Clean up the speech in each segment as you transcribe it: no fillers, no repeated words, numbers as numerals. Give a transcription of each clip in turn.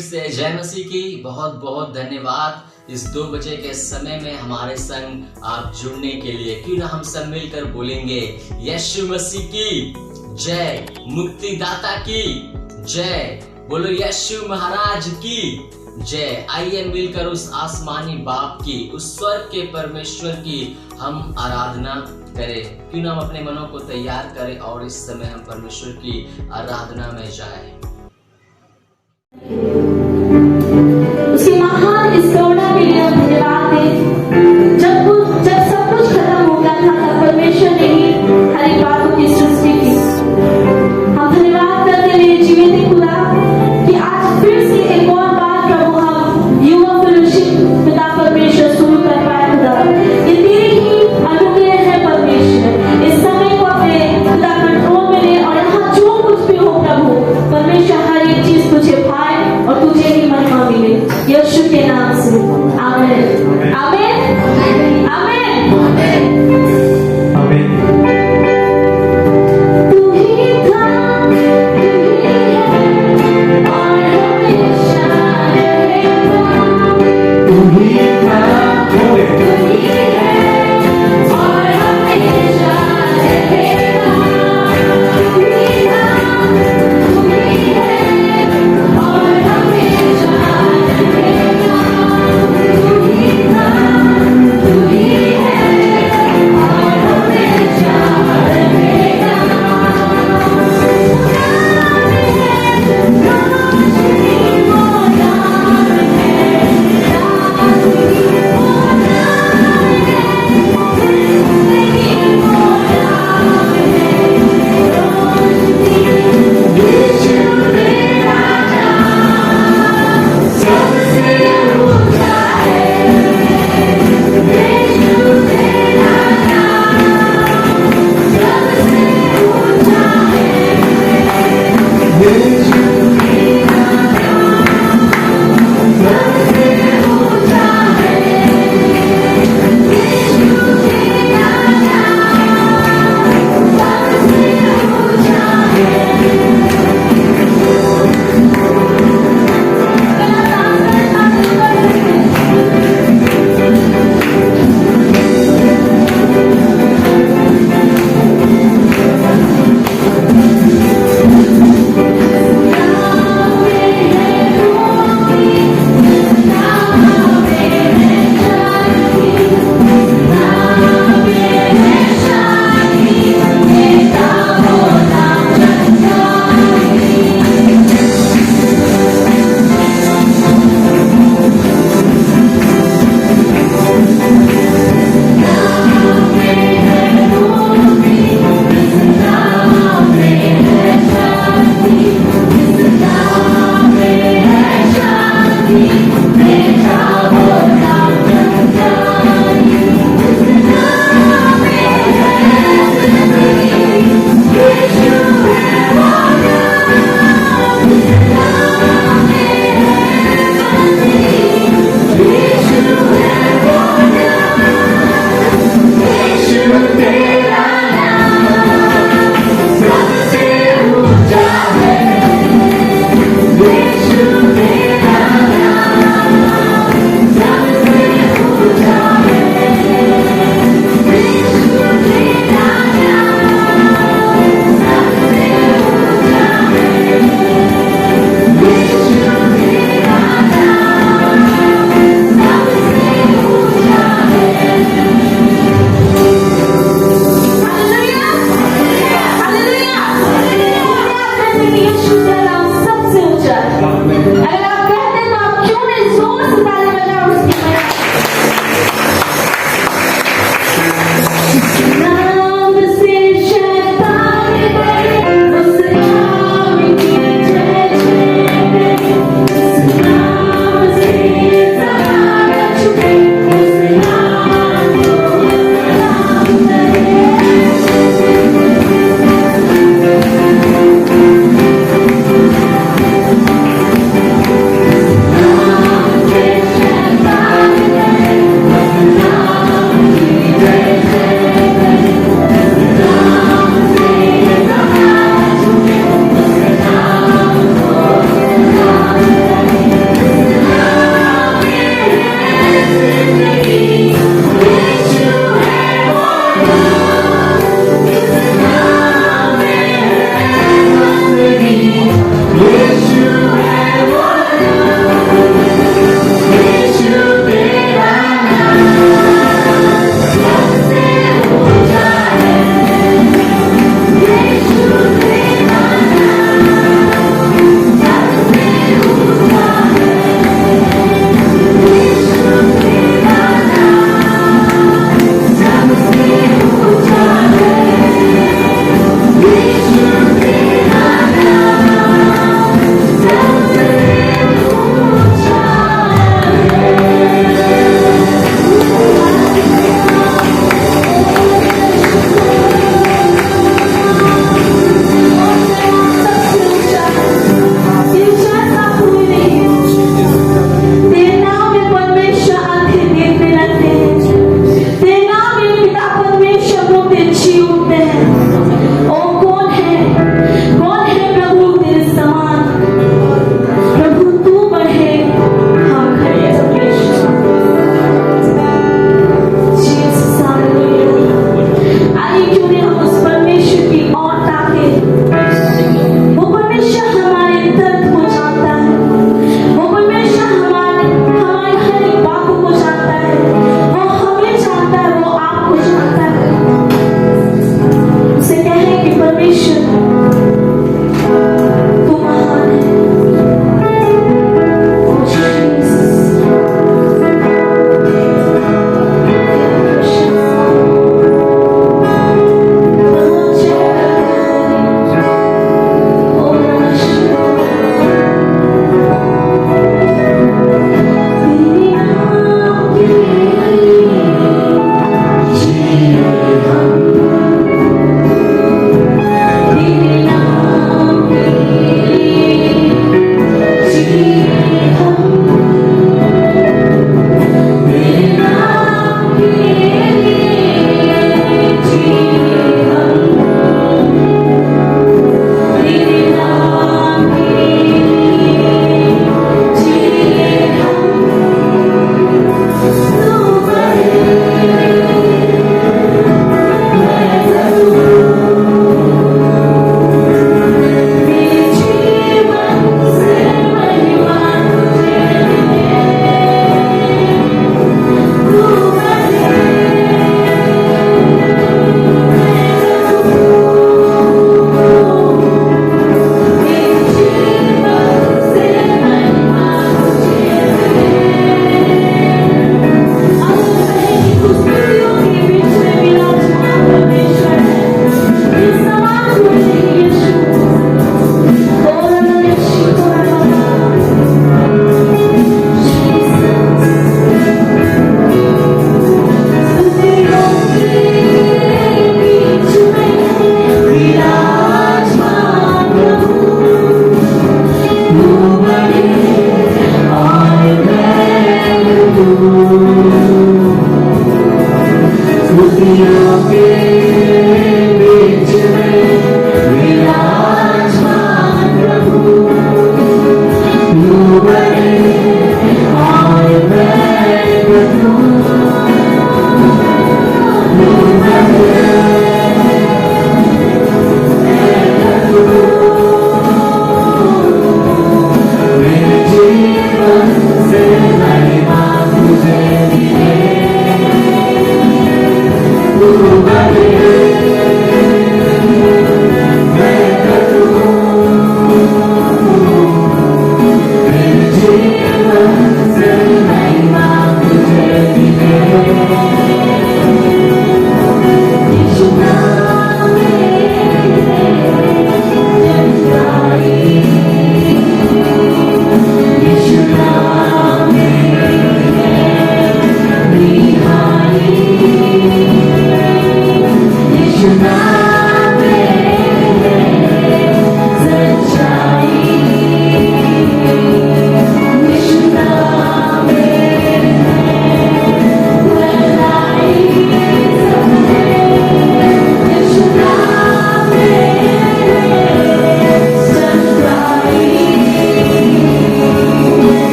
से जय मसीह की बहुत बहुत धन्यवाद। इस 2 बजे के समय में हमारे संग आप जुड़ने के लिए। क्यों ना हम सब मिलकर बोलेंगे यीशु मसीह की जय, मुक्तिदाता की जय, बोलो यीशु महाराज की जय। आइए मिलकर उस आसमानी बाप की, उस स्वर्ग के परमेश्वर की हम आराधना करें। क्यों ना हम अपने मनों को तैयार करें और इस समय हम परमेश्वर की आराधना में जाएं। उसी महान इस करुणा के लिए हम धन्यवाद दें। जब सब कुछ खत्म हो गया था तब परमेश्वर ने ही हर एक बातों की सृष्टि की। हम धन्यवाद करते हुए जीवित हैं खुदा कि आज फिर से एक और बार प्रभु हम युवा फेलोशिप पिता परमेश्वर शुरू कर पाए खुदा। ये तेरे ही अनुग्रह है परमेश्वर। इस समय को अपने खुदा कंट्रोल में ले और यहाँ जो कुछ भी हो प्रभु परमेश्वर हर एक चीज तुझे पाए और तुझे ही महिमा मिले यीशु के नाम से। आमीन आमीन।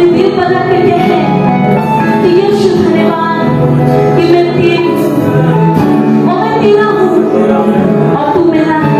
अपने दिल पर रख के कहें कि यीशु धन्यवाद कि मैं तेरी हूँ और मैं तेरा हूँ और तू मेरा है।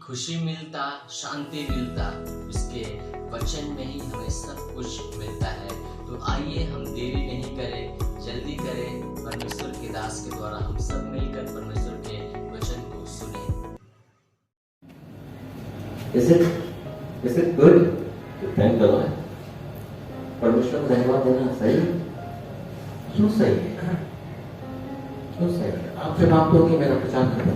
खुशी मिलता, शांति मिलता, उसके वचन में ही हमें सब कुछ मिलता है। तो आइए हम देरी नहीं करें, जल्दी करें, परमेश्वर के दास के द्वारा हम सब मिलकर परमेश्वर के वचन को सुने। Is it good? Thank the Lord. परमेश्वर को धन्यवाद देना सही है? क्यों सही है? क्यों सही है? आप जब आप लोग मेरा प्रचार करो,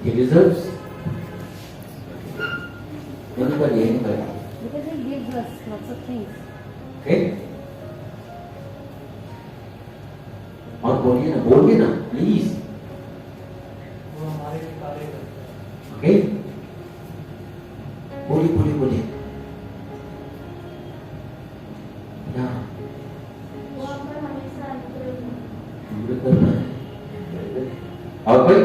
He deserves. Anybody. Because He gives us lots of things. Okay? और बोलिए ना, प्लीज। ओके? बोलिए। क्या? और कोई?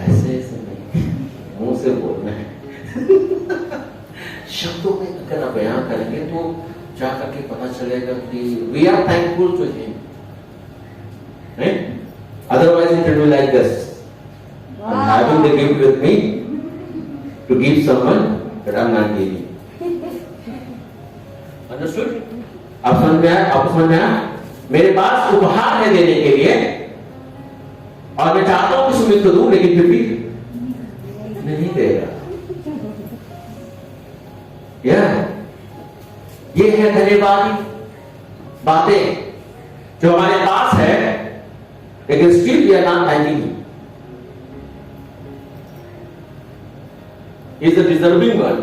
ऐसे नहीं, मुंह से बोलना है। शब्दों में अगर आप बयान करेंगे तो जा करके पता चलेगा कि we are thankful to Him. Right? Otherwise it will be like this. I'm having the gift with me to give someone that I'm not giving. Understood? आप समझ में आया? मेरे पास उपहार है देने के लिए और मैं चाहता हूं कि सुमित को दूं, लेकिन फिर भी नहीं देगा। ये है धन्यवाद बातें जो हमारे पास है, लेकिन still we are not thanking. He is a deserving one,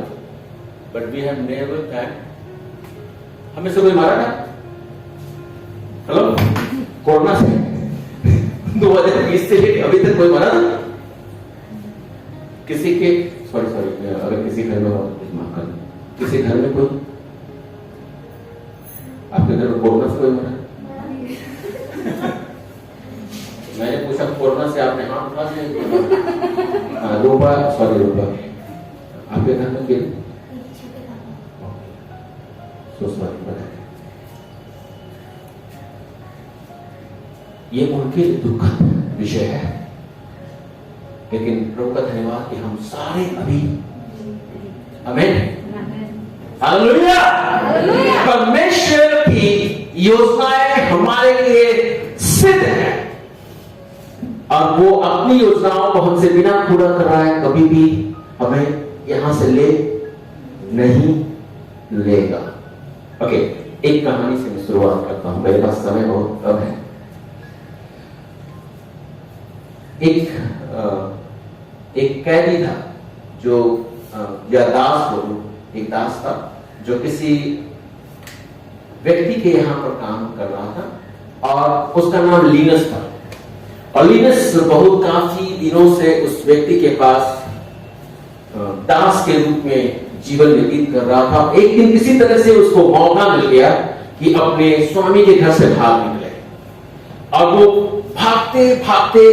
but we have never thanked. हमें से कोई मारा था? हेलो, कोरोना से 2020 से लेकर अभी तक कोई मारा था? किसी के सॉरी अगर किसी घर में माफ कर, किसी घर में कोई आपके घर में कोरोना से कोई मरा? मैंने पूछा कोरोना से आपने हाथ उठा दिया? रूपा आपके घर में क्या? ये उनके लिए दुखद विषय है, लेकिन प्रभु का धन्यवाद कि हम सारे अभी आमीन हालेलुया परमेश्वर की योजनाएं हमारे लिए सिद्ध है और वो अपनी योजनाओं को हमसे बिना पूरा कर रहा है, कभी भी हमें यहां से ले नहीं लेगा। ओके, एक कहानी से मैं शुरुआत करता हूं, मेरे पास समय बहुत कम है। एक कैदी था जो या दास बोलूं, एक दास था जो किसी व्यक्ति के यहां पर काम कर रहा था और उसका नाम लीनस था। और लीनस बहुत काफी दिनों से उस व्यक्ति के पास दास के रूप में जीवन व्यतीत कर रहा था। एक दिन किसी तरह से उसको मौका मिल गया कि अपने स्वामी के घर से भाग निकले और वो भागते भागते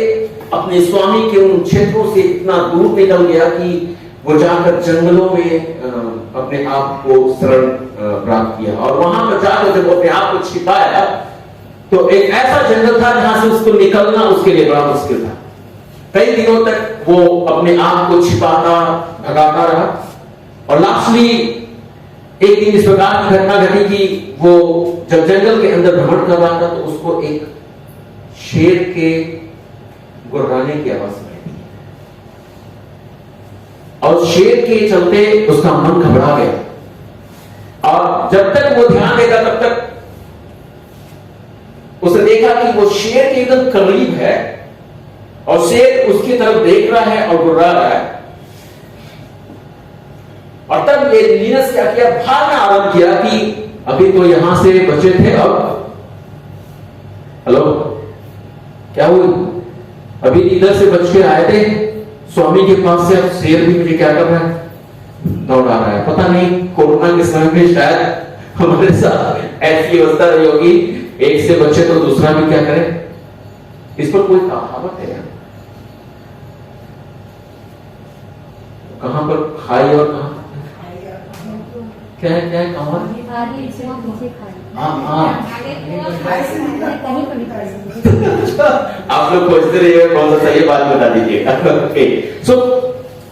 अपने स्वामी के उन क्षेत्रों से इतना दूर निकल गया कि वो जाकर जंगलों में अपने आप को शरण प्राप्त किया। और वहां पर जाकर जब अपने आप को छिपाया तो एक ऐसा जंगल था जहां से उसको निकलना उसके लिए बड़ा मुश्किल था। कई दिनों तक वो अपने आप को छिपाता भगाता रहा और लास्टली एक दिन इस प्रकार की घटना घटी कि वो जब जंगल के अंदर भ्रमण कर रहा था तो उसको एक शेर के गुर्राने की आवाज सुनाई और शेर के चलते उसका मन घबरा गया और जब तक वो ध्यान देगा तब तक उसने देखा कि वो शेर के एकदम करीब है और शेर उसकी तरफ देख रहा है और गुर्रा रहा है। और तब ये लीनस क्या किया, भागना आरंभ किया कि अभी तो यहां से बचे थे, अब हेलो क्या हुई, अभी इधर से बच के आए थे स्वामी के पास से, अब शेर भी मुझे क्या कर रहा है, दौड़ा रहा है। पता नहीं कोरोना के समय में शायद हमारे साथ ऐसी अवस्था रही होगी, एक से बचे तो दूसरा भी क्या करे। इस पर कोई कहावत है कहां पर खाई और कहां क्या है कहावत? आप लोग खोजते रहिए, कौन सा सही बात बता दीजिएगा। सो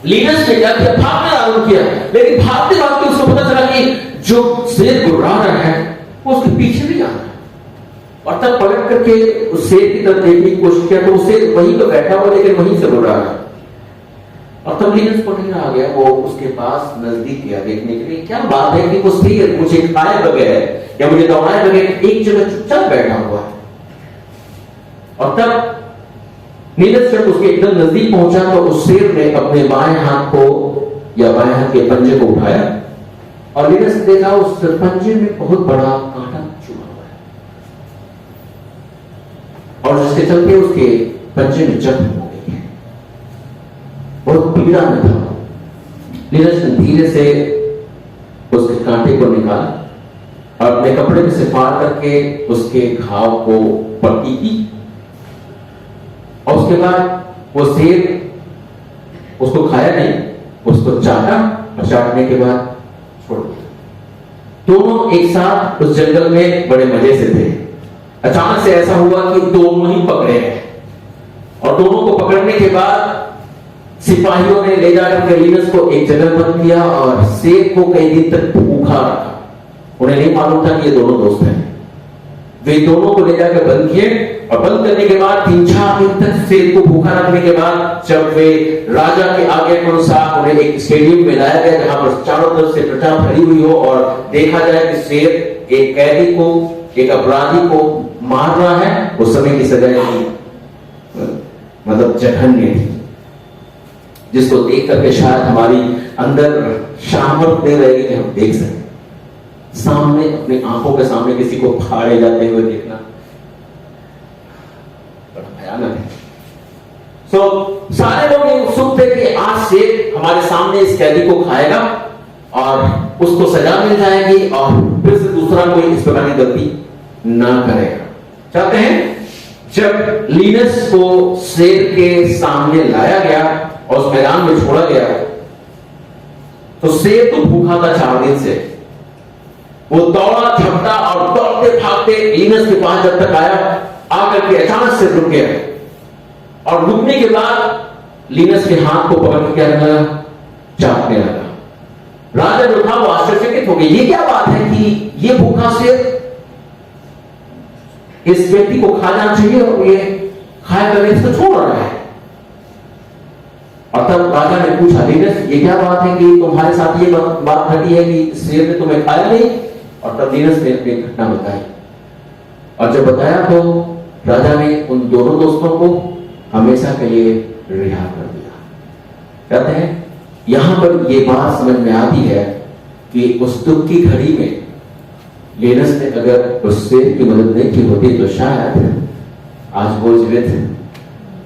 लीनस ने क्या किया, भागना आरंभ किया, लेकिन भागते भागते उसको पता चला कि जो शेर गुर्रा रहा है वो उसके पीछे भी आ रहा है। और तब पलट करके उस शेर की तरफ देखने की कोशिश किया तो शेर वहीं तो बैठा हुआ लेकिन वहीं से गुर्रा रहा है। और तब लीनस को नहीं आ गया, वो उसके पास नजदीक गया देखने के लिए क्या बात है कि वो शेर मुझे खाए बगैर या मुझे दौड़ाए बगैर एक जगह चुपचाप बैठा हुआ है। और तब लीनस जब उसके एकदम नजदीक पहुंचा तो उस शेर ने अपने बाएं हाथ को या बाएं हाथ के पंजे को उठाया और लीनस ने देखा उस पंजे में बहुत बड़ा कांटा छुपा हुआ है और जिसके चलते उसके पंजे में जख्म हो गई है, बहुत पीड़ा में था। लीनस ने धीरे से उसके कांटे को निकाला और अपने कपड़े में से फाड़ करके उसके घाव को पट्टी की और उसके बाद वो शेर उसको खाया नहीं, उसको चाटा और चाटने के बाद छोड़ दिया। दोनों एक साथ उस जंगल में बड़े मजे से थे। अचानक से ऐसा हुआ कि दोनों ही पकड़े गए और दोनों को पकड़ने के बाद सिपाहियों ने ले जाकर लीनस को एक जगह बंद किया और शेर को कई दिन तक भूखा रखा। उन्हें नहीं मालूम था कि ये दोनों दोस्त हैं। वे दोनों को ले जाकर बंद किए और बंद करने के बाद 3-4 दिन तक शेर को भूखा रखने के बाद जब वे राजा के आज्ञा के अनुसार उन्हें एक स्टेडियम में लाया गया जहां पर चारों तरफ से प्रजा भरी हुई हो और देखा जाए कि शेर एक कैदी को, एक अपराधी को मार रहा है, उस समय की सजा मतलब जघन्य थी। जिसको देख करके शायद हमारी अंदर सामर्थ नहीं रहेगी कि हम देख सकें। सामने अपनी आंखों के सामने किसी को फाड़े जाते हुए देखना बड़ा भयानक है। सारे लोग ये उत्सुक थे कि आज शेर हमारे सामने इस कैदी को खाएगा और उसको सजा मिल जाएगी और फिर से दूसरा कोई इस प्रकार की गलती ना करेगा। चाहते हैं जब लीनस को शेर के सामने लाया गया और उस मैदान में छोड़ा गया तो शेर तो भूखा था 4 दिन से। वो दौड़ा झपटा और दौड़ते भागते लीनस के पास जब तक आया, आकर के अचानक से रुक गया और रुकने के बाद लीनस के हाथ को पकड़ के क्या लगा, चाटने लगा। राजा जो था वो आश्चर्यचकित हो गया, ये क्या बात है कि ये भूखा शेर इस व्यक्ति को खा जाना चाहिए और ये खाए करके इसको छोड़ रहा है। और तब राजा ने पूछा, लीनस ये क्या बात है कि तुम्हारे साथ ये बात घटी है कि शेर ने तुम्हें खाया नहीं? और तब लीनस ने अपनी घटना बताई और जब बताया तो राजा ने उन दोनों दोस्तों को हमेशा के लिए रिहा कर दिया। कहते हैं यहां पर यह बात समझ में आती है कि उस दुख की घड़ी में लीनस ने अगर उस शेर की मदद नहीं की होती तो शायद आज वो जीवित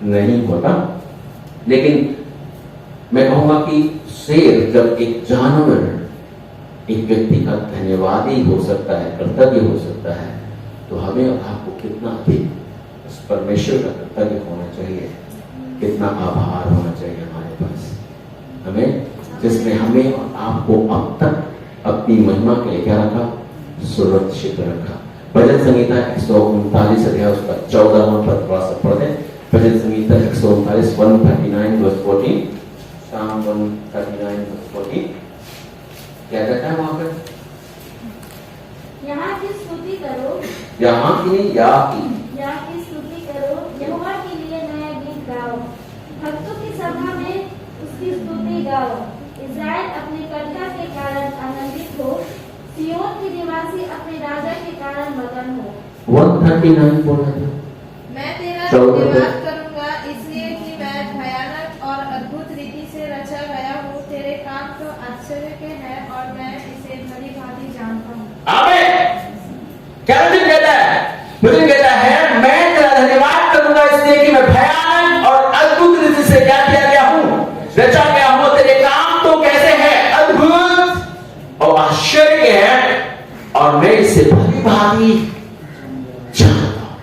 नहीं होता। लेकिन मैं कहूंगा कि शेर जब एक जानवर एक व्यक्ति का धन्यवादी हो सकता है, कर्तव्य हो सकता है, तो हमें और आपको कितना अधिक उस परमेश्वर का कर्तव्य होना चाहिए, कितना आभार होना चाहिए हमारे पास, हमें जिसने हमें और आपको अब तक अपनी महिमा के लिए क्या रखा, सुरक्षित रखा। भजन संहिता 139 अध्याय उसका 14वां पद थोड़ा सा पढ़ दें। भजन संहिता 139 139 verse 14, Psalm 139 verse 14 क्या कहता है वहां पर? यहाँ की स्तुति करो, यहाँ की यहाँ की स्तुति करो, यहोवा के लिए नया गीत गाओ, भक्तों की सभा में उसकी स्तुति गाओ। इस्राएल अपने कर्ता के कारण आनंदित हो, सिय्योन के निवासी अपने राजा के कारण मगन हो। 139 बोला था। मैं तेरा धन्यवाद करूंगा इसलिए कि मैं भयानक और अद्भुत रीति से रचा गया हूँ। तेरे काम तो आश्चर्य के हैं और मैं इसे भली भांति जानता हूँ। आमीन। क्या मुझे कहता है? मुझे कहता है मैं तेरा धन्यवाद करूंगा इसलिए कि मैं भयानक और अद्भुत रीति से क्या किया गया हूँ, रचा गया हूँ। तेरे काम तो कैसे हैं, अद्भुत और आश्चर्य के हैं और मैं इसे भली भांति जानता हूँ।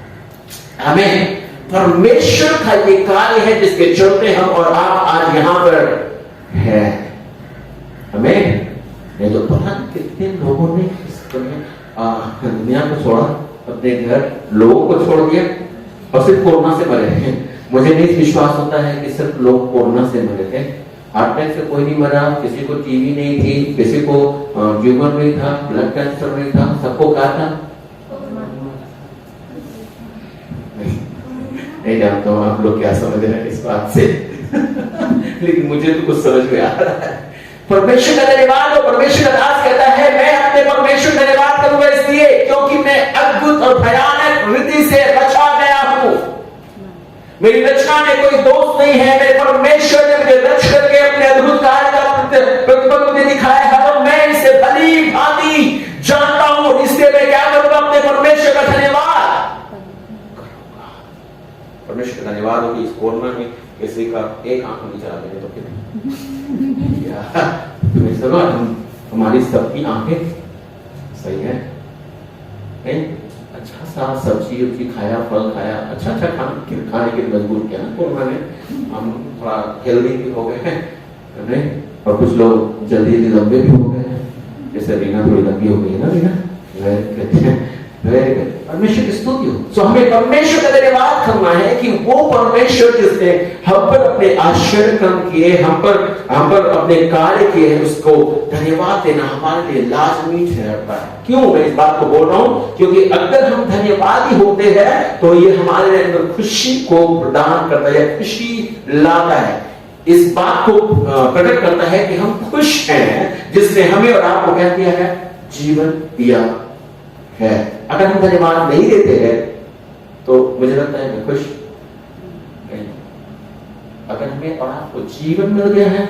आमीन। परमेश्वर का ये कार्य है जिसके चलते हम और आप आज यहां पर है। हमें नहीं तो पता कितने लोगों ने दुनिया को छोड़ा, अपने घर लोगों को छोड़ दिया और सिर्फ कोरोना से मरे हैं। मुझे नहीं विश्वास होता है कि सिर्फ लोग कोरोना से मरे थे। हार्ट अटैक से कोई नहीं मरा, किसी को टीबी नहीं थी, किसी को ट्यूमर नहीं था, ब्लड कैंसर नहीं था, सबको क्या था नहीं जानता हूं आप लोग क्या समझ रहे हैं इस बात से लेकिन मुझे तो कुछ समझ में आ रहा है। परमेश्वर का धन्यवाद और परमेश्वर का दास कहता है मैं अपने परमेश्वर का धन्यवाद करूंगा इसलिए क्योंकि मैं अद्भुत और भयानक रीति से रचा गया हूं। मेरी रचना में कोई दोष नहीं है। मेरे परमेश्वर ने मुझे रच करके अपने अद्भुत कार्य का प्रतिफल मुझे दिखाया है और मैं इसे भली भांति जानता हूं। इसलिए मैं क्या करूंगा, अपने परमेश्वर का धन्यवाद करूंगा। परमेश्वर का धन्यवाद हो कि इस कोरोना में किसी का एक आंख नहीं चला देने तो हमारी सबकी आंखें सही है। अच्छा सा सब्जी उब्जी खाया, फल खाया, अच्छा खाने के मजबूर किया ना कोरोना ने। हम थोड़ा हेल्दी भी हो गए हैं और कुछ लोग जल्दी लंबे भी हो गए हैं। जैसे रीना थोड़ी लंबी हो गई है ना, रीना कहते हैं परमेश्वर की स्तुति हो। तो हमें परमेश्वर का धन्यवाद करना है कि वो परमेश्वर जिसने हम पर अपने आश्चर्य कर्म किए, हम पर अपने कार्य किए, उसको धन्यवाद देना हमारे लिए लाजमी ठहरता है। क्यों मैं इस बात को बोल रहा हूं? क्योंकि अगर हम धन्यवादी होते हैं तो ये हमारे अंदर खुशी को प्रदान करता है, खुशी लाता है। इस बात को प्रकट करता है कि हम खुश हैं जिसने हमें और आपको क्या किया है, जीवन दिया है। अगर हम धन्यवाद नहीं देते हैं तो मुझे लगता है मैं खुश नहीं। अगर हमें और आपको जीवन मिल गया है,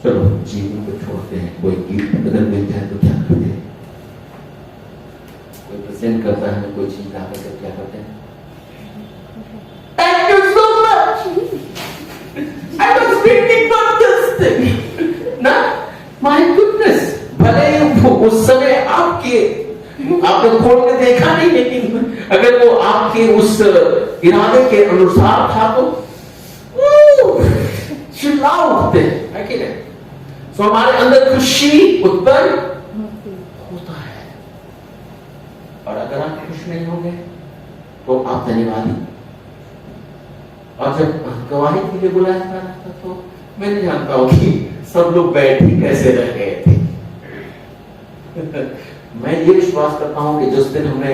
चलो जीवन को छोड़ते हैं। कोई गिफ्ट अगर मिल जाए तो क्या करते हैं? कोई प्रेजेंट करता है, कोई चीज ला कर क्या करते हैं? Thank you so much. I was waiting for this thing. ना, my goodness, भले ही उस समय आपने खोल के देखा नहीं, लेकिन अगर वो आपके उस इरादे के अनुसार था तो चिल्ला उठते हैं कि नहीं? तो हमारे अंदर खुशी उत्पन्न होता है। और अगर आप खुश नहीं होंगे तो आप धन्यवादी। और जब गवाही के लिए बुलाया जा रहा था तो मैं नहीं जानता हूं कि सब लोग बैठे कैसे रह गए थे। मैं ये विश्वास करता हूं कि जिस दिन हमने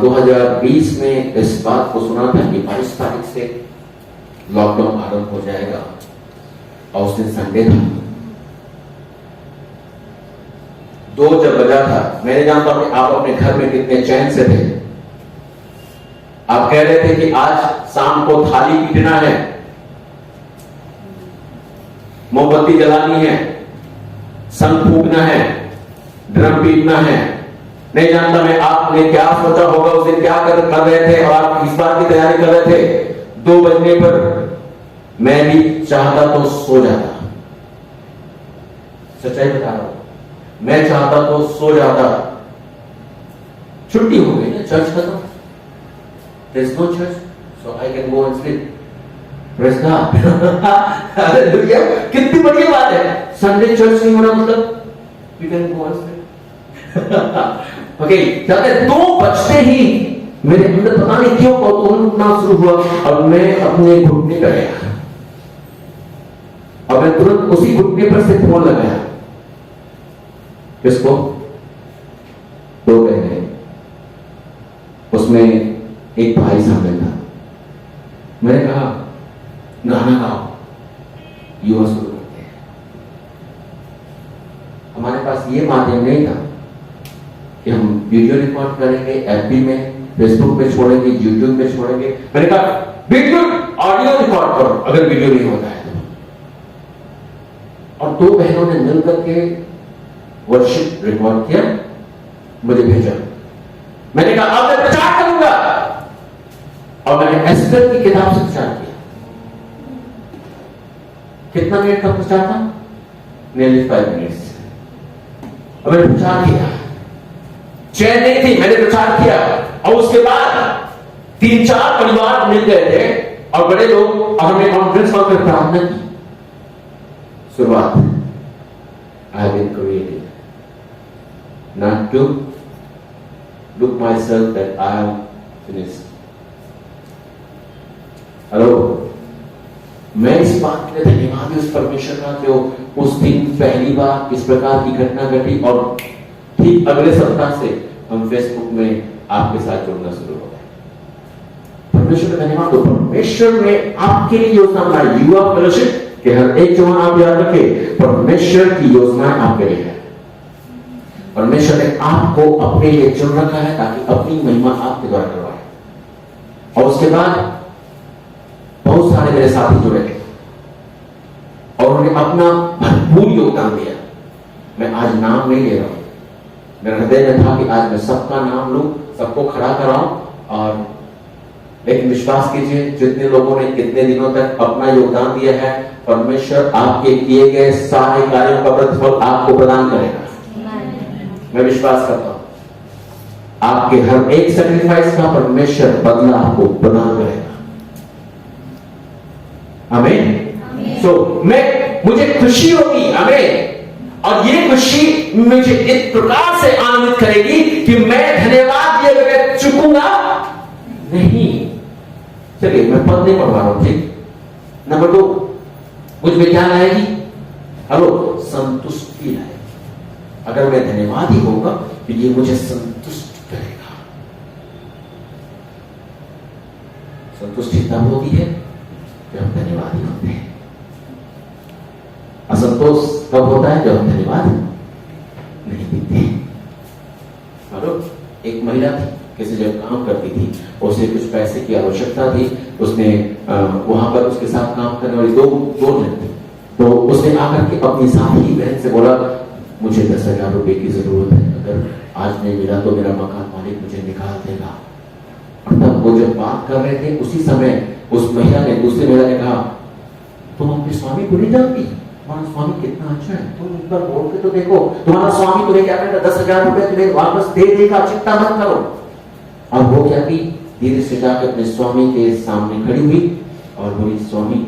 2020 में इस बात को सुना था कि 22 तारीख से लॉकडाउन आरंभ हो जाएगा, और उस दिन संडे था, 2 जब बजा था, मैं नहीं जानता हूं कि आप अपने घर में कितने चैन से थे। आप कह रहे थे कि आज शाम को थाली पीटना है, मोमबत्ती जलानी है, शंख फूंकना है, ड्रम पीटना है। नहीं जानता मैं आपने क्या सोचा होगा, उस दिन क्या कर रहे थे, और आप इस बात की तैयारी कर रहे थे। 2 बजने पर मैं भी चाहता तो सो जाता, सच्चाई बता रहा हूं, मैं चाहता तो सो जाता। छुट्टी हो गई ना, चर्च खत्म, there is no church, so I can go and sleep. Praise God. Hallelujah. कितनी बढ़िया बात है। संडे चर्च नहीं होना मतलब we can go and sleep. Okay, कहते 2 बजते ही मेरे अंदर पता नहीं क्यों कौतूहल उठना शुरू हुआ, और मैं अपने घुटने पे गया, और मैं तुरंत उसी घुटने पर से फोन लगाया। किसको? 2 बहनें, उसमें एक भाई शामिल था। मैंने कहा गाना गाओ, युवा शुरू करते हैं। हमारे पास ये माध्यम नहीं था कि हम वीडियो रिकॉर्ड करेंगे, एफबी में, फेसबुक पे छोड़ेंगे, यूट्यूब पे छोड़ेंगे। मैंने कहा वीडियो ऑडियो रिकॉर्ड करो अगर वीडियो नहीं होता है तो। और 2 बहनों ने मिलकर के वर्शिप रिकॉर्ड किया, मुझे भेजा। मैंने कहा अब मैं प्रचार करूंगा, और मैंने एस्टर की किताब से प्रचार किया। कितना मिनट का प्रचार था? nearly 5 minutes. और मैंने प्रचार किया, चैन नहीं थी, मैंने प्रचार किया। और उसके बाद 3-4 परिवार मिल गए थे और बड़े लोग, और हमने कॉन्फ्रेंस कॉल पर प्रार्थना की। शुरुआत, I have been created not to look myself that I am finished. Hello, मैं इस बात के लिए धन्यवाद उस परमेश्वर का जो उस दिन पहली बार इस प्रकार की घटना घटी, और ठीक अगले सप्ताह से हम फेसबुक में आपके साथ जुड़ना शुरू हो गए। परमेश्वर का धन्यवाद हो। परमेश्वर ने आपके लिए योजना बनाई, युवा फेलोशिप के हर एक जवान आप याद रखें, परमेश्वर की योजना आपके लिए है। परमेश्वर ने आपको अपने लिए चुन रखा है ताकि अपनी महिमा आपके द्वारा करवाए। और उसके बाद बहुत सारे मेरे साथी जुड़े और उन्होंने अपना भरपूर योगदान दिया। मैं आज नाम नहीं ले रहा हूं, मेरे हृदय में था कि आज मैं सबका नाम लूं, सबको खड़ा कराऊं, और लेकिन विश्वास कीजिए जितने लोगों ने कितने दिनों तक अपना योगदान दिया है, परमेश्वर आपके किए गए सारे कार्यों का प्रतिफल आपको प्रदान करेगा। मैं विश्वास करता हूं आपके हर एक सैक्रिफाइस का परमेश्वर बदला आपको प्रदान करेगा। आमीन। सो मुझे खुशी होगी, आमीन, और ये खुशी मुझे इस प्रकार से आनंदित करेगी कि मैं धन्यवाद दिए बगैर चुकूंगा नहीं। चलिए मैं पद नहीं पढ़वा रहा हूं, ठीक। नंबर 2 मुझ में क्या लाएगी? हेलो, संतुष्टि लाएगी। अगर मैं धन्यवादी होगा तो ये मुझे संतुष्ट करेगा। संतुष्टि तब होती है जब हम धन्यवादी होते हैं। असंतोष कब होता है? जब हम धन्यवाद नहीं देते। हेलो, एक महिला थी, किसी जगह काम करती थी, उसे कुछ पैसे की आवश्यकता थी, उसने वहां पर उसके साथ काम करने वाली दो जन थे, तो उसने आकर के अपनी साथी बहन से बोला मुझे 10,000 रुपए की जरूरत है, अगर आज नहीं मिला तो मेरा मकान मालिक मुझे निकाल देगा। और तब वो जब बात कर रहे थे उसी समय उस महिला ने दूसरी महिला ने कहा तुम अपने स्वामी को नहीं जानती, तुम्हारा स्वामी कितना अच्छा है, तुम उस पर बोल के तो देखो, तुम्हारा स्वामी तुम्हें क्या करेगा, 10,000 रुपए तुम्हें वापस दे देगा, चिंता मत करो। और वो क्या की धीरे से जाकर अपने स्वामी के सामने खड़ी हुई और बोली स्वामी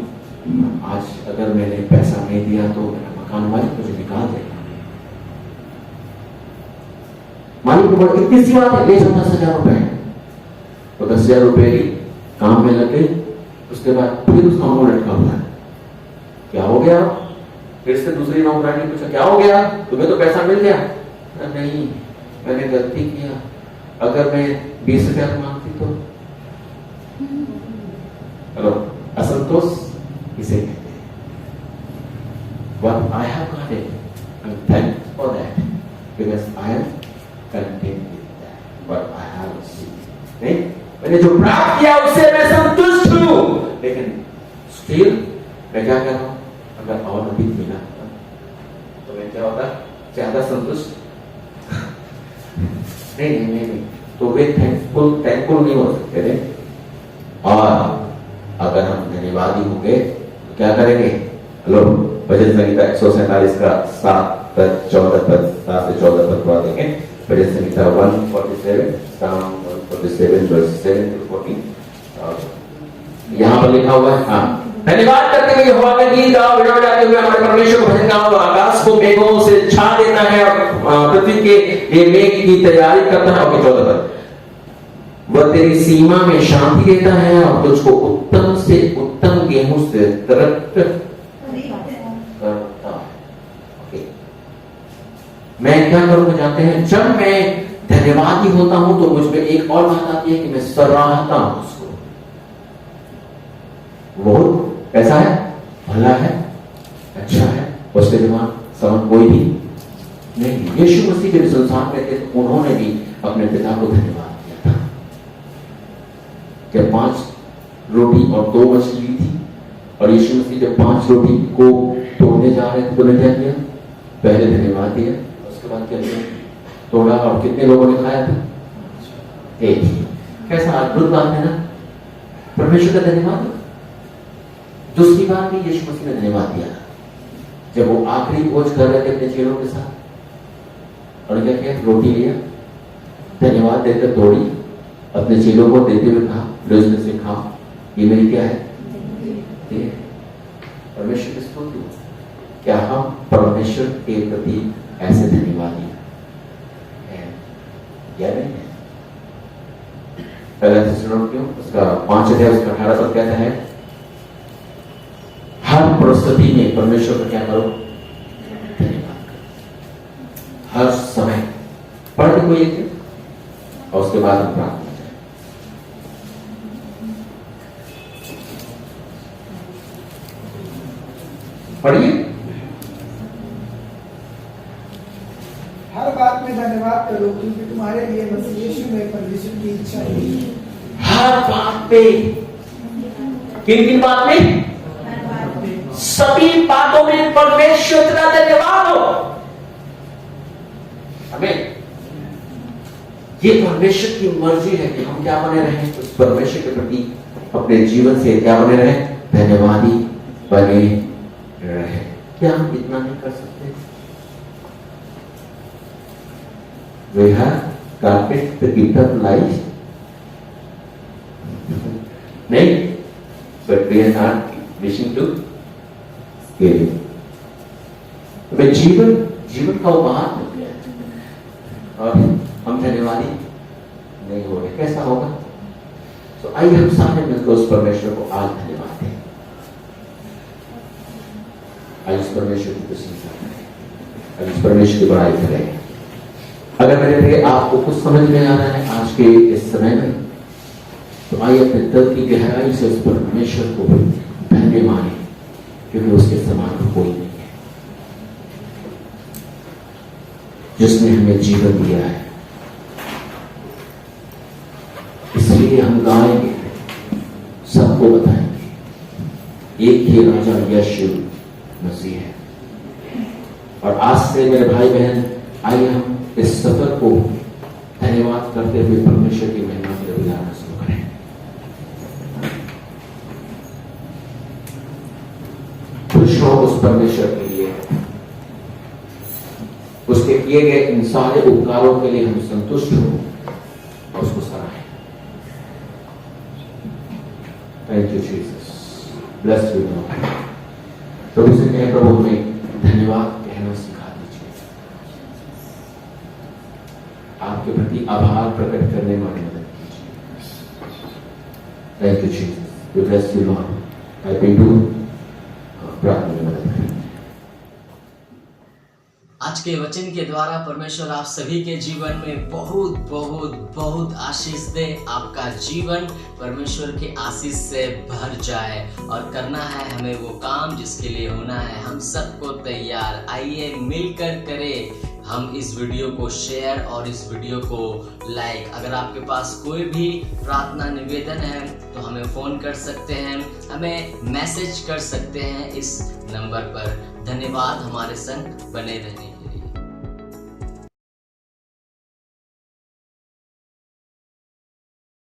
आज अगर मैंने पैसा नहीं दिया तो मेरा मकान मालिक मुझे निकाल देगा। मालिक को बोला इतनी सी बात है, ले जाओ 10,000 रुपए। तो 10,000 रुपए काम में लग गई। उसके बाद फिर उसका मुंह लटका हुआ है, क्या हो गया? फिर से दूसरी नौकरानी पूछा क्या हो गया, तुम्हें तो पैसा मिल गया? नहीं मैंने गलती किया, अगर मैं 20,000 मांगती तो। हेलो, असंतोष इसे कहते हैं। What I have got it, I'm thankful for that because I am content with that. What I have received. नहीं, मैंने जो प्राप्त किया उससे मैं संतुष्ट हूँ, लेकिन स्टिल मैं क्या कर रहा हूँ, अगर और अधिक मिला तो मैं क्या होता, ज्यादा संतुष्ट नहीं, तो वे थैंकफुल नहीं हो सकते थे। और अगर हम धन्यवादी होंगे तो क्या करेंगे? हेलो, भजन संहिता 147 का 7 से 14 पद पढ़ा देंगे। भजन संहिता 147 Psalm 147 verse 7 to 14। यहाँ पर लिखा हुआ है, हाँ, धन्यवाद करते हुए यहोवा का गीत गाओ, बजाते हुए हमारे परमेश्वर को भजन गाओ। आकाश को मेघों से छा देता है और पृथ्वी के लिए मेघ की तैयारी करता है। और 14 पद, वह तेरी सीमा में शांति देता है और तुझको उत्तम से उत्तम गेहूं से तृप्त करता है। मैं क्या करूंगा जानते हैं? जब मैं धन्यवादी होता हूं तो मुझ में एक और बात आती है कि मैं सराहता हूं उसको। बहुत कैसा है, भला है, अच्छा है, उसके दिमाग समझ कोई भी नहीं। यीशु मसीह जब संसार में थे तो उन्होंने भी अपने पिता को धन्यवाद किया था। जब 5 रोटी और 2 मछली थी और यीशु मसीह जब 5 रोटी को तोड़ने जा रहे थे तो उन्होंने क्या किया? पहले धन्यवाद दिया, उसके बाद क्या किया? तोड़ा। और कितने लोगों ने खाया था? 1। कैसा अद्भुत बात है ना, परमेश्वर का धन्यवाद। दूसरी बार भी यीशु मसीह ने धन्यवाद दिया जब वो आखिरी भोज कर रहे थे अपने चेलों के साथ। और क्या किया? रोटी लिया, धन्यवाद देकर तोड़ी, अपने चेलों को देते हुए कहा लो इसमें से खाओ, ये मेरी क्या है? परमेश्वर की स्तुति। क्या हम परमेश्वर के प्रति ऐसे धन्यवादी हैं या नहीं है? पहला थिस्सलुनीकियों उसका 5 अध्याय उसका 18 पद कहता है हर परिस्थिति में परमेश्वर का क्या करो? धन्यवाद करो। हर समय पढ़ के कोई एक और उसके बाद हम प्रार्थना करें। पढ़िए। हर बात में धन्यवाद करो क्योंकि तुम्हारे लिए मसीह यीशु में परमेश्वर की इच्छा है। हर बात पे, किन किन बात में? सभी बातों में परमेश्वर का धन्यवाद हो। हमें ये परमेश्वर की मर्जी है कि हम क्या बने रहें, उस परमेश्वर के प्रति अपने जीवन से क्या बने रहें? धन्यवादी बने रहें। क्या हम इतना नहीं कर सकते? We have carpet the gift of life. नहीं, but we are not wishing to give it. हमें जीवन का उपहार मिल गया है और हम धन्यवादी नहीं हो रहे। कैसा होगा? तो आइए हम सारे मिलकर उस परमेश्वर को आज धन्यवाद दें। आज उस परमेश्वर की प्रशंसा करें, आज उस परमेश्वर की बड़ाई करें। अगर मेरे लिए आपको कुछ समझ में आ रहा है आज के इस समय में, तो आइए अपने दिल की गहराई से उस परमेश्वर को धन्य माने, क्योंकि उसके समान कोई नहीं है, जिसने हमें जीवन दिया है। इसलिए हम गाएंगे, सबको बताएंगे एक ही राजा यीशु मसीह है। और आज से मेरे भाई बहन, आइए हम इस सफर को धन्यवाद करते हुए परमेश्वर की महिमा के लिए गुजारना शुरू करें। खुश हो उस परमेश्वर के लिए, उसके किए गए इन सारे उपकारों के लिए हम संतुष्ट हो और उसको सराहें। Thank you Jesus, bless you Lord. प्रभु से कहें, प्रभु हमें धन्यवाद कहना सिखा दीजिए, आपके प्रति आभार प्रकट करने में मदद कीजिए। Thank you Jesus, we bless you Lord. आई पे डू प्रार्थना में मदद करें। आज के वचन के द्वारा परमेश्वर आप सभी के जीवन में बहुत बहुत बहुत आशीष दे। आपका जीवन परमेश्वर की आशीष से भर जाए और करना है हमें वो काम जिसके लिए होना है। हम सबको तैयार, आइए मिलकर करें हम इस वीडियो को शेयर और इस वीडियो को लाइक। अगर आपके पास कोई भी प्रार्थना निवेदन है तो हमें फ़ोन कर सकते हैं, हमें मैसेज कर सकते हैं इस नंबर पर। धन्यवाद हमारे संग बने रहने के लिए।